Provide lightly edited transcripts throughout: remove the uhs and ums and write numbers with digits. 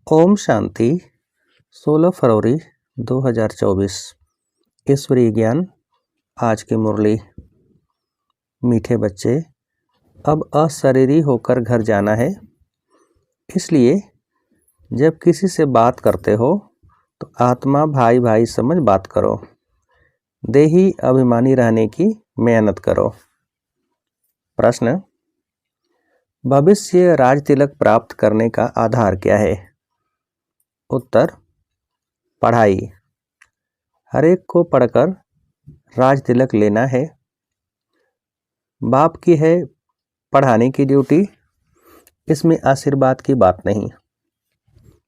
ओम शांति। 16 फरवरी 2024। ईश्वरीय ज्ञान। आज की मुरली। मीठे बच्चे, अब अशरीरी होकर घर जाना है, इसलिए जब किसी से बात करते हो तो आत्मा भाई भाई समझ बात करो। देही अभिमानी रहने की मेहनत करो। प्रश्न: भविष्य राज तिलक प्राप्त करने का आधार क्या है? उत्तर: पढ़ाई। हर एक को पढ़कर राज तिलक लेना है। बाप की है पढ़ाने की ड्यूटी, इसमें आशीर्वाद की बात नहीं।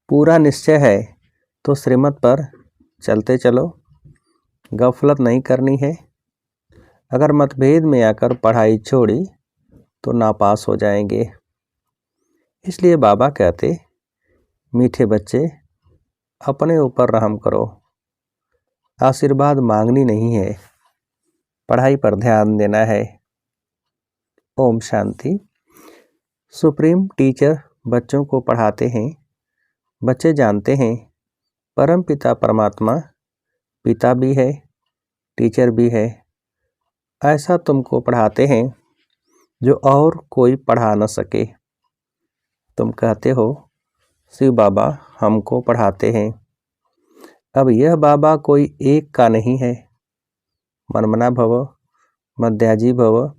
पूरा निश्चय है तो श्रीमत पर चलते चलो, गफलत नहीं करनी है। अगर मतभेद में आकर पढ़ाई छोड़ी तो नापास हो जाएंगे। इसलिए बाबा कहते, मीठे बच्चे अपने ऊपर रहम करो। आशीर्वाद मांगनी नहीं है, पढ़ाई पर ध्यान देना है। ओम शांति। सुप्रीम टीचर बच्चों को पढ़ाते हैं। बच्चे जानते हैं परम पिता परमात्मा पिता भी है, टीचर भी है। ऐसा तुमको पढ़ाते हैं जो और कोई पढ़ा न सके। तुम कहते हो शिव बाबा हमको पढ़ाते हैं। अब यह बाबा कोई एक का नहीं है। मनमना भव, मध्याजी भव,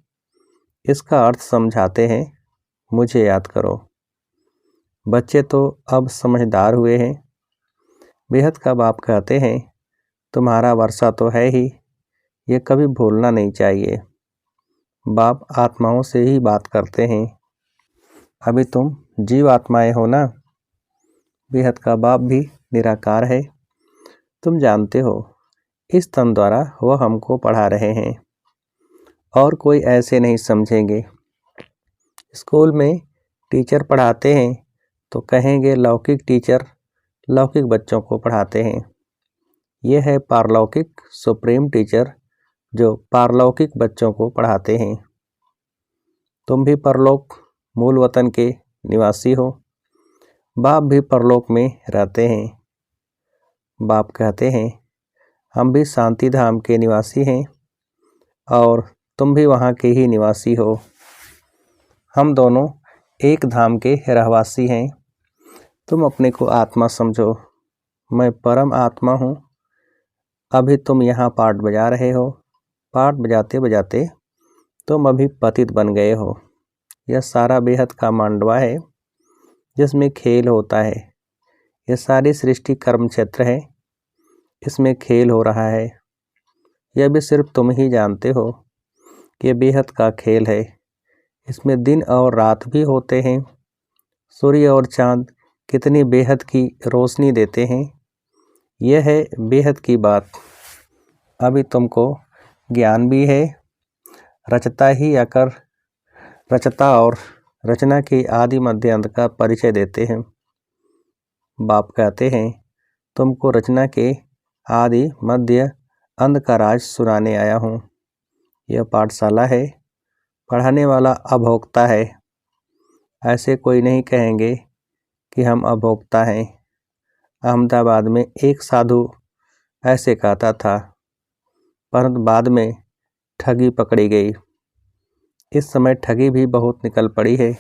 इसका अर्थ समझाते हैं। मुझे याद करो। बच्चे तो अब समझदार हुए हैं। बेहद का बाप कहते हैं, तुम्हारा वर्षा तो है ही, ये कभी भूलना नहीं चाहिए। बाप आत्माओं से ही बात करते हैं। अभी तुम जीव आत्माएं हो ना। बेहद का बाप भी निराकार है। तुम जानते हो इस तन द्वारा वह हमको पढ़ा रहे हैं और कोई ऐसे नहीं समझेंगे। स्कूल में टीचर पढ़ाते हैं तो कहेंगे लौकिक टीचर लौकिक बच्चों को पढ़ाते हैं। यह है पारलौकिक सुप्रीम टीचर जो पारलौकिक बच्चों को पढ़ाते हैं। तुम भी परलोक मूल वतन के निवासी हो। बाप भी परलोक में रहते हैं। बाप कहते हैं हम भी शांति धाम के निवासी हैं और तुम भी वहाँ के ही निवासी हो। हम दोनों एक धाम के रहवासी हैं। तुम अपने को आत्मा समझो, मैं परम आत्मा हूँ। अभी तुम यहाँ पाठ बजा रहे हो। पाठ बजाते बजाते तुम अभी पतित बन गए हो। यह सारा बेहद का मांडवा है जिसमें खेल होता है। यह सारी सृष्टि कर्म क्षेत्र है, इसमें खेल हो रहा है। यह भी सिर्फ तुम ही जानते हो कि बेहद का खेल है। इसमें दिन और रात भी होते हैं। सूर्य और चांद कितनी बेहद की रोशनी देते हैं। यह है बेहद की बात। अभी तुमको ज्ञान भी है। रचता ही आकर रचता और रचना के आदि मध्य अंत का परिचय देते हैं। बाप कहते हैं तुमको रचना के आदि मध्य अंत का राज सुनाने आया हूँ। यह पाठशाला है, पढ़ाने वाला अभोक्ता है। ऐसे कोई नहीं कहेंगे कि हम अभोक्ता हैं। अहमदाबाद में एक साधु ऐसे कहता था, परंतु बाद में ठगी पकड़ी गई। इस समय ठगी भी बहुत निकल पड़ी है।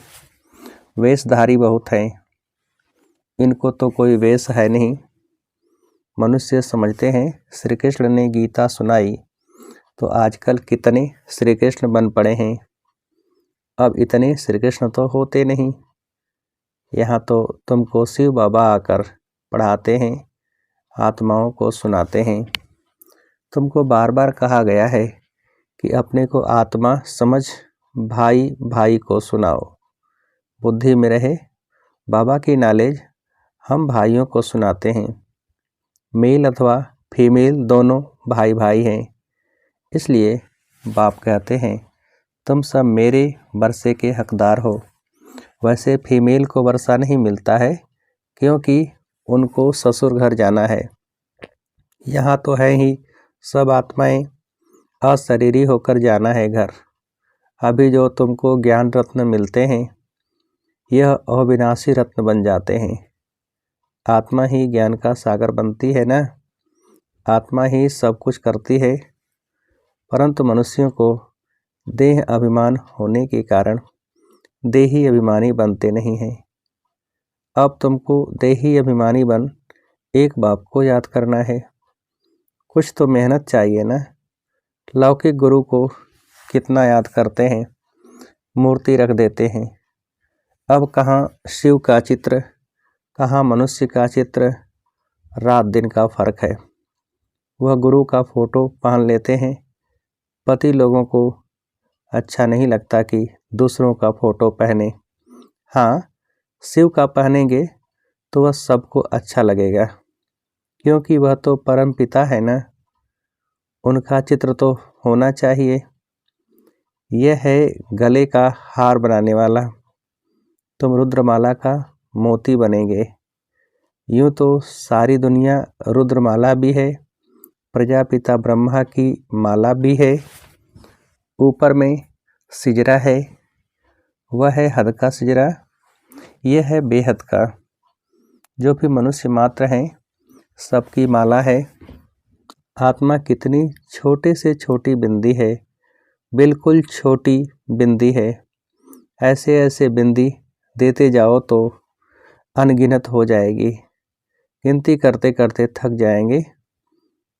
वेशधारी बहुत हैं। इनको तो कोई वेश है नहीं। मनुष्य समझते हैं श्री कृष्ण ने गीता सुनाई तो आजकल कितने श्री कृष्ण बन पड़े हैं। अब इतने श्री कृष्ण तो होते नहीं। यहाँ तो तुमको शिव बाबा आकर पढ़ाते हैं, आत्माओं को सुनाते हैं। तुमको बार बार कहा गया है कि अपने को आत्मा समझ भाई भाई को सुनाओ। बुद्धि में रहे बाबा की नॉलेज हम भाइयों को सुनाते हैं। मेल अथवा फीमेल दोनों भाई भाई हैं। इसलिए बाप कहते हैं तुम सब मेरे वर्षे के हकदार हो। वैसे फीमेल को वर्षा नहीं मिलता है क्योंकि उनको ससुर घर जाना है। यहाँ तो है ही सब आत्माएं अशरीरी होकर जाना है घर। अभी जो तुमको ज्ञान रत्न मिलते हैं यह अविनाशी रत्न बन जाते हैं। आत्मा ही ज्ञान का सागर बनती है ना। आत्मा ही सब कुछ करती है, परंतु मनुष्यों को देह अभिमान होने के कारण देही अभिमानी बनते नहीं हैं। अब तुमको देही अभिमानी बन एक बाप को याद करना है। कुछ तो मेहनत चाहिए ना। लौकिक गुरु को कितना याद करते हैं, मूर्ति रख देते हैं। अब कहाँ शिव का चित्र, कहाँ मनुष्य का चित्र, रात दिन का फर्क है। वह गुरु का फोटो पहन लेते हैं। पति लोगों को अच्छा नहीं लगता कि दूसरों का फोटो पहने। हाँ, शिव का पहनेंगे तो वह सबको अच्छा लगेगा, क्योंकि वह तो परम पिता है ना। उनका चित्र तो होना चाहिए। यह है गले का हार बनाने वाला, तुम रुद्रमाला का मोती बनेंगे। यूं तो सारी दुनिया रुद्रमाला भी है, प्रजापिता ब्रह्मा की माला भी है। ऊपर में सिजरा है, वह है हद का सिजरा, यह है बेहद का। जो भी मनुष्य मात्र हैं, सबकी माला है। आत्मा कितनी छोटे से छोटी बिंदी है, बिल्कुल छोटी बिंदी है। ऐसे ऐसे बिंदी देते जाओ तो अनगिनत हो जाएगी, गिनती करते करते थक जाएंगे।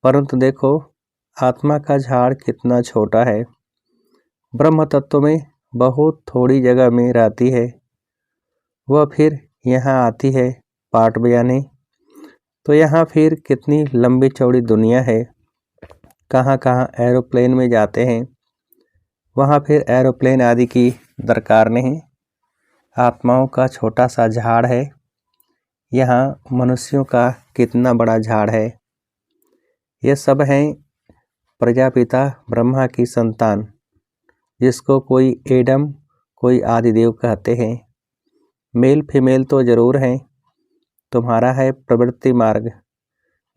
परंतु देखो आत्मा का झाड़ कितना छोटा है। ब्रह्म तत्व में बहुत थोड़ी जगह में रहती है, वह फिर यहाँ आती है पाठ बजाने। तो यहाँ फिर कितनी लंबी चौड़ी दुनिया है। कहाँ कहाँ एरोप्लेन में जाते हैं, वहाँ फिर एरोप्लेन आदि की दरकार नहीं। आत्माओं का छोटा सा झाड़ है, यहाँ मनुष्यों का कितना बड़ा झाड़ है। ये सब हैं प्रजापिता ब्रह्मा की संतान, जिसको कोई एडम कोई आदिदेव कहते हैं। मेल फीमेल तो जरूर हैं। तुम्हारा है प्रवृत्ति मार्ग,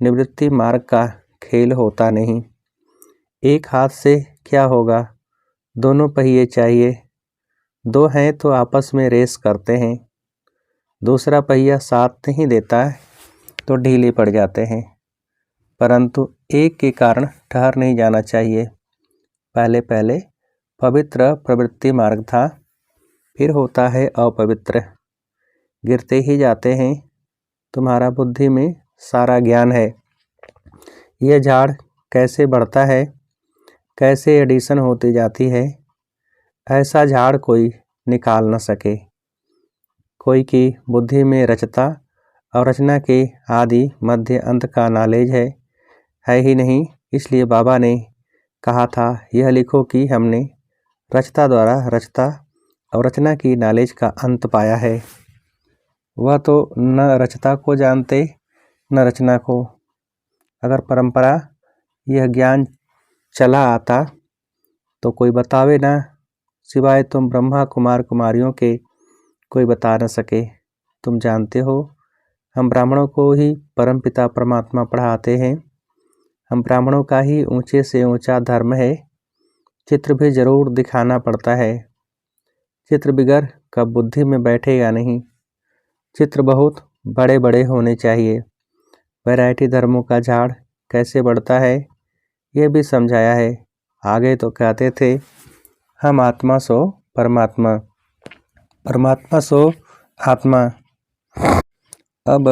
निवृत्ति मार्ग का खेल होता नहीं। एक हाथ से क्या होगा, दोनों पहिए चाहिए। दो हैं तो आपस में रेस करते हैं, दूसरा पहिया साथ नहीं देता तो ढीले पड़ जाते हैं। परंतु एक के कारण ठहर नहीं जाना चाहिए। पहले पहले पवित्र प्रवृत्ति मार्ग था, फिर होता है अपवित्र, गिरते ही जाते हैं। तुम्हारा बुद्धि में सारा ज्ञान है। यह झाड़ कैसे बढ़ता है, कैसे एडिशन होती जाती है, ऐसा झाड़ कोई निकाल न सके। कोई की बुद्धि में रचता और रचना के आदि मध्य अंत का नॉलेज है ही नहीं। इसलिए बाबा ने कहा था यह लिखो कि हमने रचता द्वारा रचता और रचना की नॉलेज का अंत पाया है। वह तो न रचता को जानते न रचना को। अगर परंपरा यह ज्ञान चला आता तो कोई बतावे ना, सिवाय तुम ब्रह्मा कुमार कुमारियों के कोई बता न सके। तुम जानते हो हम ब्राह्मणों को ही परमपिता परमात्मा पढ़ाते हैं। हम ब्राह्मणों का ही ऊंचे से ऊंचा धर्म है। चित्र भी जरूर दिखाना पड़ता है। चित्र बिगर कब बुद्धि में बैठेगा नहीं। चित्र बहुत बड़े बड़े होने चाहिए। वैरायटी धर्मों का झाड़ कैसे बढ़ता है यह भी समझाया है। आगे तो कहते थे हम आत्मा सो परमात्मा, परमात्मा सो आत्मा। अब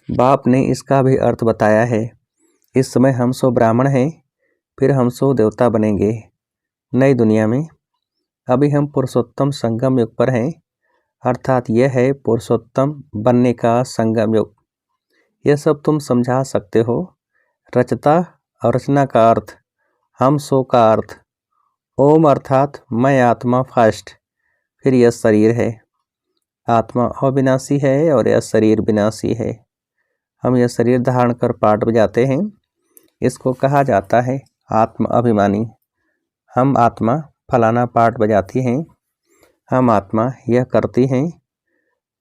बाप ने इसका भी अर्थ बताया है। इस समय हम सो ब्राह्मण हैं, फिर हम सो देवता बनेंगे नई दुनिया में। अभी हम पुरुषोत्तम संगम युग पर हैं, अर्थात यह है पुरुषोत्तम बनने का संगम युग। यह सब तुम समझा सकते हो। रचता और रचना का अर्थ, हम सो का अर्थ, ओम अर्थात मैं आत्मा फर्स्ट, फिर यह शरीर है। आत्मा अविनाशी है और यह शरीर विनाशी है। हम यह शरीर धारण कर पाठ बजाते हैं, इसको कहा जाता है आत्म अभिमानी। हम आत्मा फलाना पाठ बजाती हैं, हम आत्मा यह करती हैं,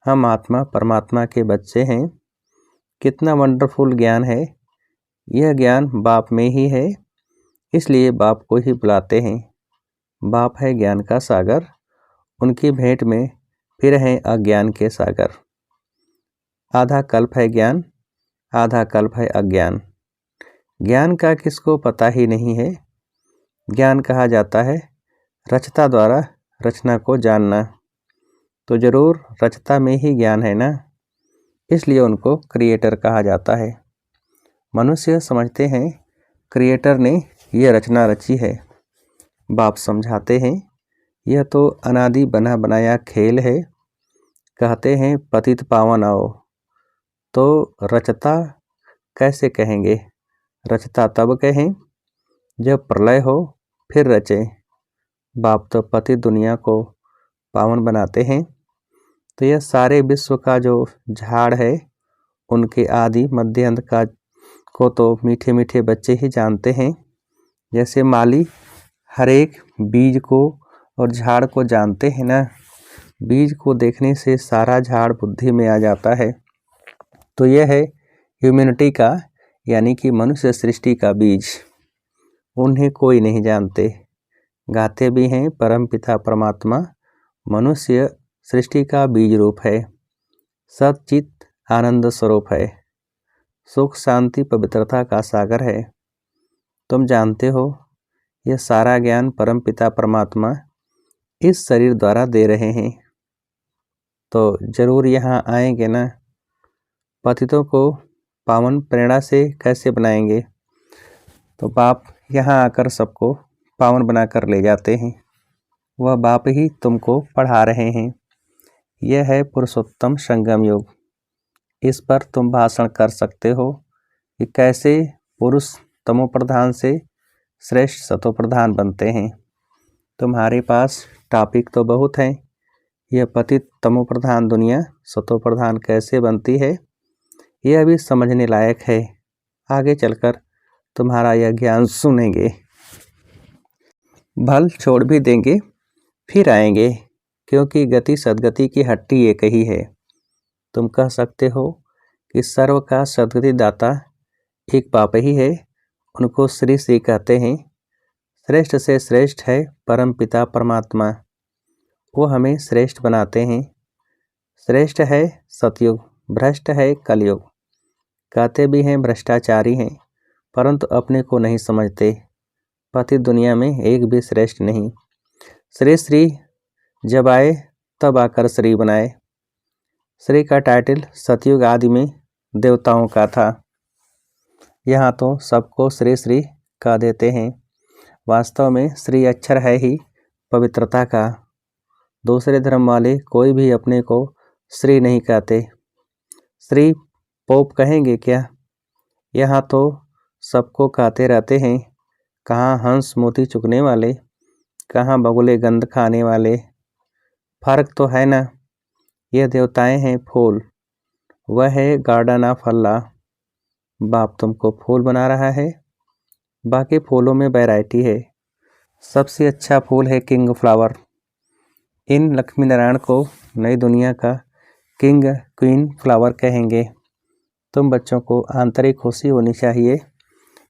हम आत्मा परमात्मा के बच्चे हैं। कितना वंडरफुल ज्ञान है। यह ज्ञान बाप में ही है, इसलिए बाप को ही बुलाते हैं। बाप है ज्ञान का सागर, उनकी भेंट में फिर हैं अज्ञान के सागर। आधा कल्प है ज्ञान, आधा कल्प है अज्ञान। ज्ञान का किसको पता ही नहीं है। ज्ञान कहा जाता है रचता द्वारा रचना को जानना, तो जरूर रचता में ही ज्ञान है ना, इसलिए उनको क्रिएटर कहा जाता है। मनुष्य समझते हैं क्रिएटर ने यह रचना रची है। बाप समझाते हैं यह तो अनादि बना बनाया खेल है। कहते हैं पतित पावन आओ, तो रचता कैसे कहेंगे। रचता तब कहें जब प्रलय हो फिर रचे। बाप तो पतित दुनिया को पावन बनाते हैं। तो यह सारे विश्व का जो झाड़ है उनके आदि मध्य अंत का को तो मीठे मीठे बच्चे ही जानते हैं। जैसे माली हर एक बीज को और झाड़ को जानते हैं ना, बीज को देखने से सारा झाड़ बुद्धि में आ जाता है। तो यह है ह्यूमैनिटी का यानी कि मनुष्य सृष्टि का बीज। उन्हें कोई नहीं जानते। गाते भी हैं परम पिता परमात्मा मनुष्य सृष्टि का बीज रूप है, सच्चित आनंद स्वरूप है, सुख शांति पवित्रता का सागर है। तुम जानते हो यह सारा ज्ञान परम पिता परमात्मा इस शरीर द्वारा दे रहे हैं, तो जरूर यहाँ आएंगे ना। पतितों को पावन प्रेरणा से कैसे बनाएंगे, तो बाप यहाँ आकर सबको पावन बनाकर ले जाते हैं। वह बाप ही तुमको पढ़ा रहे हैं। यह है पुरुषोत्तम संगम योग। इस पर तुम भाषण कर सकते हो कि कैसे पुरुष तमोप्रधान से श्रेष्ठ सतोप्रधान बनते हैं। तुम्हारे पास टॉपिक तो बहुत हैं। यह पतित तमोप्रधान दुनिया सतोप्रधान कैसे बनती है, यह भी समझने लायक है। आगे चलकर तुम्हारा यह ज्ञान सुनेंगे, भल छोड़ भी देंगे फिर आएंगे, क्योंकि गति सदगति की हट्टी एक ही है। तुम कह सकते हो कि सर्व का सदगति दाता एक बाप ही है। उनको श्री श्री कहते हैं। श्रेष्ठ से श्रेष्ठ है परम पिता परमात्मा, वो हमें श्रेष्ठ बनाते हैं। श्रेष्ठ है सतयुग, भ्रष्ट है कलयुग। कहते भी हैं भ्रष्टाचारी हैं, परंतु अपने को नहीं समझते। पति दुनिया में एक भी श्रेष्ठ नहीं। श्री श्री जब आए तब आकर श्री बनाए। श्री का टाइटल सतयुग आदि में देवताओं का था। यहाँ तो सबको श्री श्री कह देते हैं। वास्तव में श्री अक्षर है ही पवित्रता का। दूसरे धर्म वाले कोई भी अपने को श्री नहीं कहते। श्री पोप कहेंगे क्या। यहाँ तो सबको कहते रहते हैं। कहाँ हंस मोती चुगने वाले, कहाँ बगुले गंध खाने वाले। फर्क तो है ना। ये देवताएं हैं फूल, वह है गार्डन ऑफ अल्लाह। बाप तुमको फूल बना रहा है। बाकी फूलों में वैरायटी है। सबसे अच्छा फूल है किंग फ्लावर। इन लक्ष्मी नारायण को नई दुनिया का किंग क्वीन फ्लावर कहेंगे। तुम बच्चों को आंतरिक खुशी होनी चाहिए।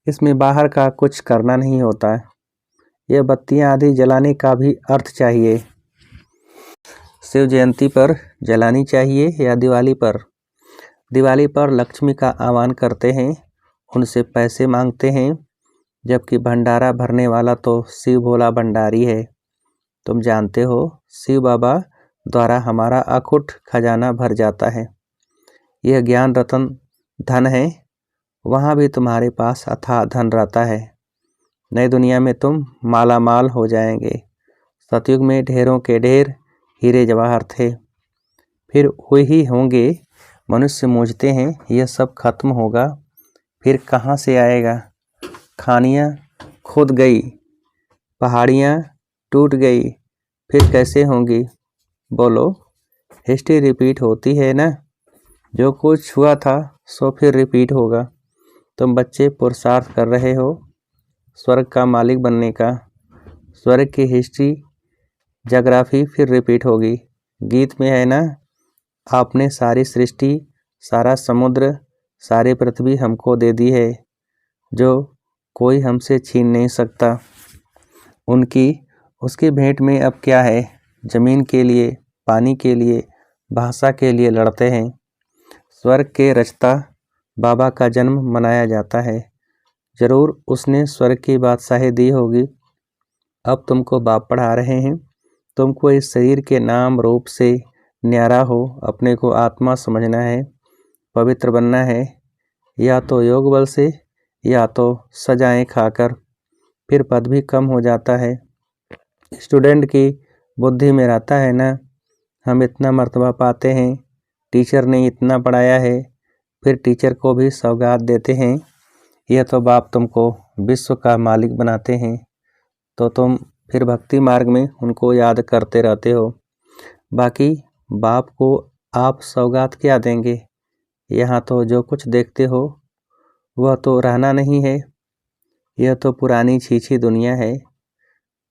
इसमें बाहर का कुछ करना नहीं होता। यह बत्तियां आदि जलाने का भी अर्थ चाहिए। शिव जयंती पर जलानी चाहिए या दिवाली पर। दिवाली पर लक्ष्मी का आह्वान करते हैं, उनसे पैसे मांगते हैं, जबकि भंडारा भरने वाला तो शिव भोला भंडारी है। तुम जानते हो शिव बाबा द्वारा हमारा अखुट खजाना भर जाता है। यह ज्ञान रतन धन है। वहाँ भी तुम्हारे पास अथाह धन रहता है। नई दुनिया में तुम माला माल हो जाएंगे। सतयुग में ढेरों के ढेर हीरे जवाहर थे, फिर वही होंगे। मनुष्य मूझते हैं यह सब खत्म होगा, फिर कहाँ से आएगा। खानियाँ खुद गई, पहाड़ियाँ टूट गई, फिर कैसे होंगी। बोलो, हिस्ट्री रिपीट होती है ना। जो कुछ हुआ था सो फिर रिपीट होगा। तुम बच्चे पुरुषार्थ कर रहे हो स्वर्ग का मालिक बनने का। स्वर्ग की हिस्ट्री ज्योग्राफी फिर रिपीट होगी। गीत में है ना, आपने सारी सृष्टि, सारा समुद्र, सारी पृथ्वी हमको दे दी है, जो कोई हमसे छीन नहीं सकता। उसकी भेंट में अब क्या है। जमीन के लिए, पानी के लिए, भाषा के लिए लड़ते हैं। स्वर्ग के रचता बाबा का जन्म मनाया जाता है। जरूर उसने स्वर्ग की बादशाही दी होगी। अब तुमको बाप पढ़ा रहे हैं। तुमको इस शरीर के नाम रूप से न्यारा हो, अपने को आत्मा समझना है, पवित्र बनना है, या तो योग बल से या तो सजाएं खाकर। फिर पद भी कम हो जाता है। स्टूडेंट की बुद्धि में रहता है ना, हम इतना मर्तबा पाते हैं, टीचर ने इतना पढ़ाया है, फिर टीचर को भी सौगात देते हैं। यह तो बाप तुमको विश्व का मालिक बनाते हैं, तो तुम फिर भक्ति मार्ग में उनको याद करते रहते हो। बाकी बाप को आप सौगात क्या देंगे? यहाँ तो जो कुछ देखते हो वह तो रहना नहीं है। यह तो पुरानी छीछी दुनिया है।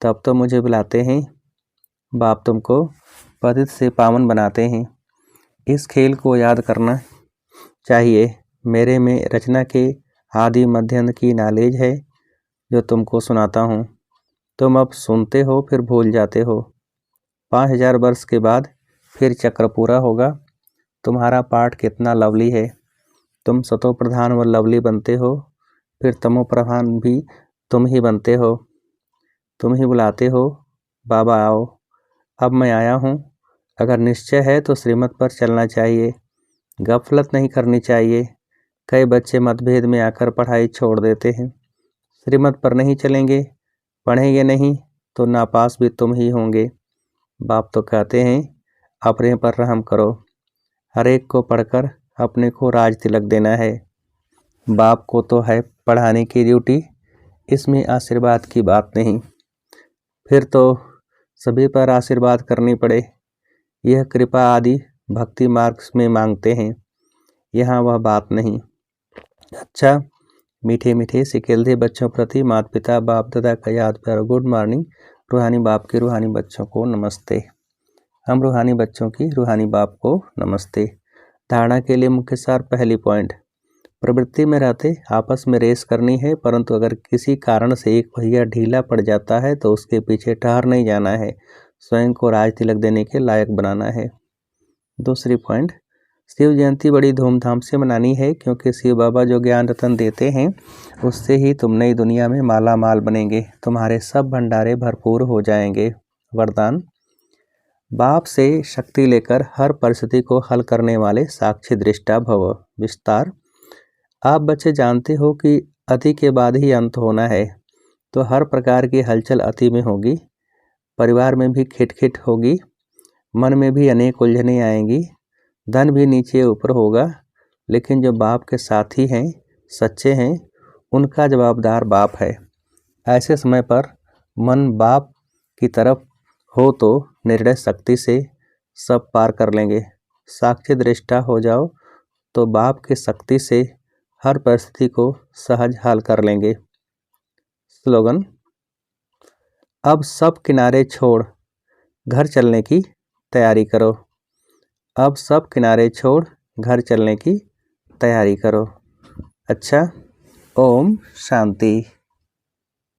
तब तो मुझे बुलाते हैं। बाप तुमको पतित से पावन बनाते हैं। इस खेल को याद करना चाहिए। मेरे में रचना के आदि मध्य अंत की नॉलेज है जो तुमको सुनाता हूँ। तुम अब सुनते हो फिर भूल जाते हो। 5000 वर्ष के बाद फिर चक्र पूरा होगा। तुम्हारा पाठ कितना लवली है। तुम सतो प्रधान व लवली बनते हो, फिर तमो प्रधान भी तुम ही बनते हो। तुम ही बुलाते हो, बाबा आओ। अब मैं आया हूँ। अगर निश्चय है तो श्रीमत पर चलना चाहिए, गफलत नहीं करनी चाहिए। कई बच्चे मतभेद में आकर पढ़ाई छोड़ देते हैं। श्रीमत पर नहीं चलेंगे, पढ़ेंगे नहीं तो नापास भी तुम ही होंगे। बाप तो कहते हैं अपने पर रहम करो। हर एक को पढ़कर अपने को राज तिलक देना है। बाप को तो है पढ़ाने की ड्यूटी, इसमें आशीर्वाद की बात नहीं। फिर तो सभी पर आशीर्वाद करनी पड़े। यह कृपा आदि भक्ति मार्ग में मांगते हैं, यहाँ वह बात नहीं। अच्छा, मीठे मीठे सिकेल्दे बच्चों प्रति माता पिता बाप दादा का याद प्यार गुड मॉर्निंग। रूहानी बाप के रूहानी बच्चों को नमस्ते। हम रूहानी बच्चों की रूहानी बाप को नमस्ते। धारणा के लिए मुख्य सार। पहली पॉइंट, प्रवृत्ति में रहते आपस में रेस करनी है, परंतु अगर किसी कारण से एक पहिया ढीला पड़ जाता है तो उसके पीछे ठहर नहीं जाना है, स्वयं को राज तिलक देने के लायक बनाना है। दूसरी पॉइंट, शिव जयंती बड़ी धूमधाम से मनानी है, क्योंकि शिव बाबा जो ज्ञान रतन देते हैं उससे ही तुम नई दुनिया में माला माल बनेंगे, तुम्हारे सब भंडारे भरपूर हो जाएंगे। वरदान, बाप से शक्ति लेकर हर परिस्थिति को हल करने वाले साक्षी दृष्टा भव। विस्तार, आप बच्चे जानते हो कि अति के बाद ही अंत होना है, तो हर प्रकार की हलचल अति में होगी। परिवार में भी खिटखिट होगी, मन में भी अनेक उलझनें आएंगी, धन भी नीचे ऊपर होगा। लेकिन जो बाप के साथी हैं, सच्चे हैं, उनका जवाबदार बाप है। ऐसे समय पर मन बाप की तरफ हो तो निर्णय शक्ति से सब पार कर लेंगे। साक्षी दृष्टा हो जाओ तो बाप की शक्ति से हर परिस्थिति को सहज हल कर लेंगे। स्लोगन, अब सब किनारे छोड़ घर चलने की तैयारी करो। अब सब किनारे छोड़ घर चलने की तैयारी करो। अच्छा, ओम शांति।